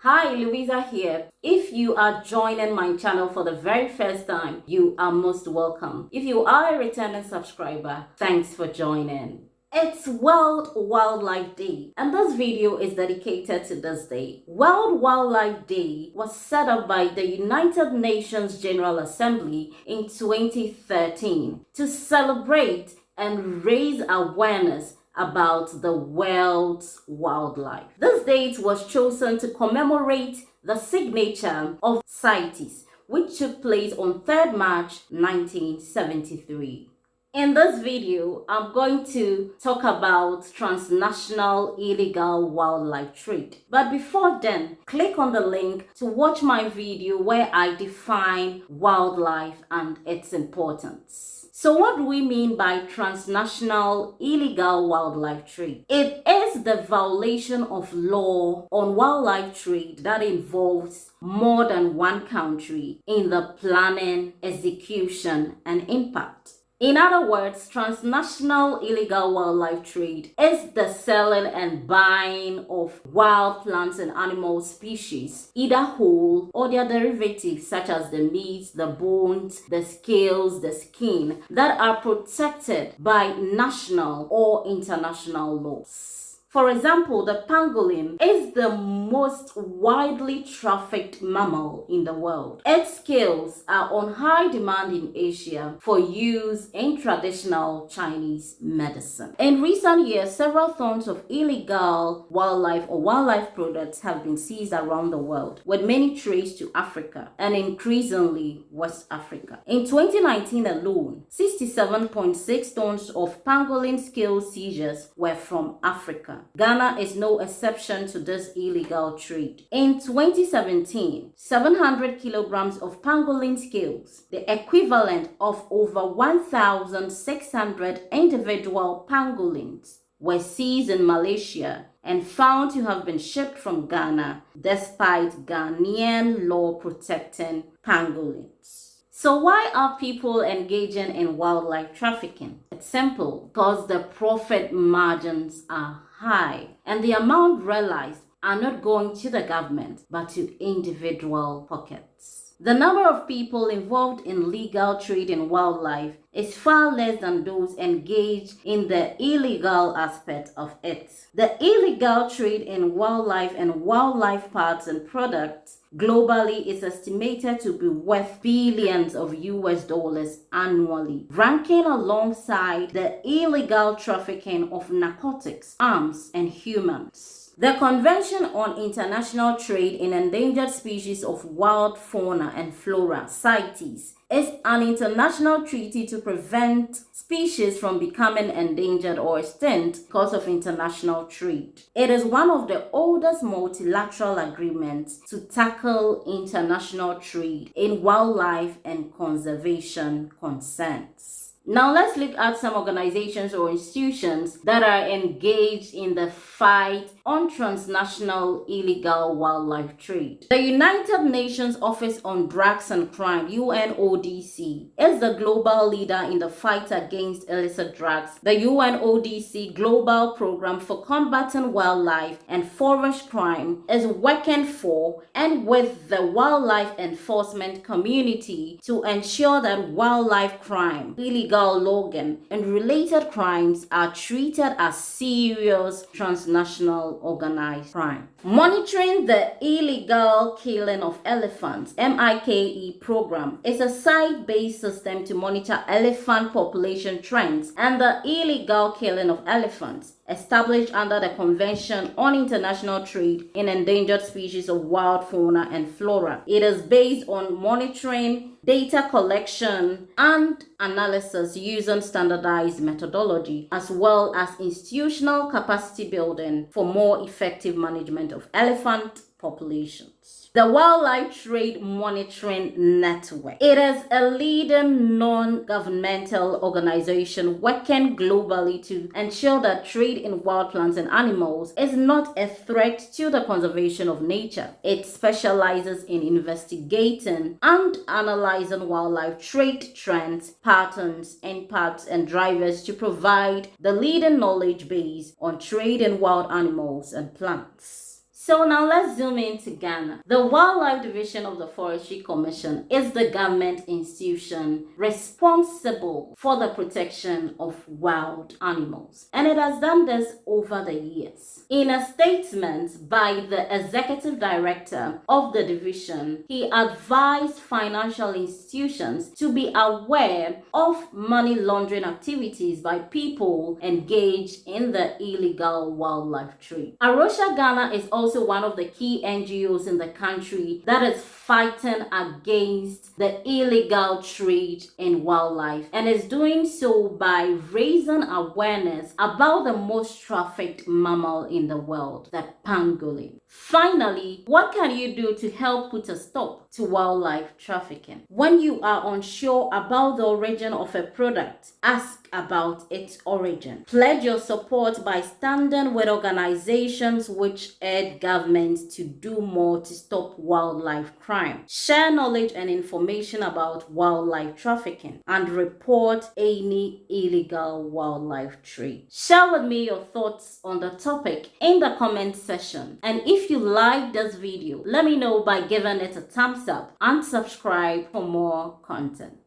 Hi, Louisa here. If you are joining my channel for the very first time, you are most welcome. If you are a returning subscriber, thanks for joining. It's World Wildlife Day, and this video is dedicated to this day. World Wildlife Day was set up by the United Nations General Assembly in 2013 to celebrate and raise awareness about the world's wildlife. This date was chosen to commemorate the signature of CITES, which took place on 3rd March 1973. In this video, I'm going to talk about transnational illegal wildlife trade. But before then, click on the link to watch my video where I define wildlife and its importance. So what do we mean by transnational illegal wildlife trade? It is the violation of law on wildlife trade that involves more than one country in the planning, execution, and impact. In other words, transnational illegal wildlife trade is the selling and buying of wild plants and animal species, either whole or their derivatives such as the meat, the bones, the scales, the skin, that are protected by national or international laws. For example, the pangolin is the most widely trafficked mammal in the world. Its scales are on high demand in Asia for use in traditional Chinese medicine. In recent years, several tons of illegal wildlife or wildlife products have been seized around the world, with many traced to Africa and increasingly West Africa. In 2019 alone, 67.6 tons of pangolin scale seizures were from Africa. Ghana is no exception to this illegal trade. In 2017, 700 kilograms of pangolin scales, the equivalent of over 1,600 individual pangolins, were seized in Malaysia and found to have been shipped from Ghana despite Ghanaian law protecting pangolins. So why are people engaging in wildlife trafficking? It's simple, because the profit margins are high and the amount realized are not going to the government but to individual pockets. The number of people involved in legal trade in wildlife is far less than those engaged in the illegal aspect of it. The illegal trade in wildlife and wildlife parts and products globally is estimated to be worth billions of US dollars annually, ranking alongside the illegal trafficking of narcotics, arms, and humans. The Convention on International Trade in Endangered Species of Wild Fauna and Flora, CITES, is an international treaty to prevent species from becoming endangered or extinct because of international trade. It is one of the oldest multilateral agreements to tackle international trade in wildlife and conservation concerns. Now let's look at some organizations or institutions that are engaged in the fight on transnational illegal wildlife trade. The United Nations Office on Drugs and Crime, UNODC, is the global leader in the fight against illicit drugs. The UNODC Global Program for Combating Wildlife and Forest Crime is working for and with the wildlife enforcement community to ensure that wildlife crime, illegal logging, and related crimes are treated as serious transnational organized crime. Monitoring the illegal killing of elephants, MIKE program, is a site-based system to monitor elephant population trends and the illegal killing of elephants, established under the Convention on International Trade in Endangered Species of Wild Fauna and Flora. It is based on monitoring, data collection, and analysis using standardized methodology, as well as institutional capacity building for more effective management of elephant populations. The Wildlife Trade Monitoring Network. It is a leading non-governmental organization working globally to ensure that trade in wild plants and animals is not a threat to the conservation of nature. It specializes in investigating and analyzing wildlife trade trends, patterns, impacts, and drivers to provide the leading knowledge base on trade in wild animals and plants. So now let's zoom into Ghana. The Wildlife Division of the Forestry Commission is the government institution responsible for the protection of wild animals, and it has done this over the years. In a statement by the executive director of the division, he advised financial institutions to be aware of money laundering activities by people engaged in the illegal wildlife trade. Arosha Ghana is also one of the key NGOs in the country that is fighting against the illegal trade in wildlife, and is doing so by raising awareness about the most trafficked mammal in the world, the pangolin. Finally, what can you do to help put a stop to wildlife trafficking? When you are unsure about the origin of a product, ask about its origin. Pledge your support by standing with organizations which urge governments to do more to stop wildlife crime. Share knowledge and information about wildlife trafficking and report any illegal wildlife trade. Share with me your thoughts on the topic in the comment section. And if you like this video, let me know by giving it a thumbs up and subscribe for more content.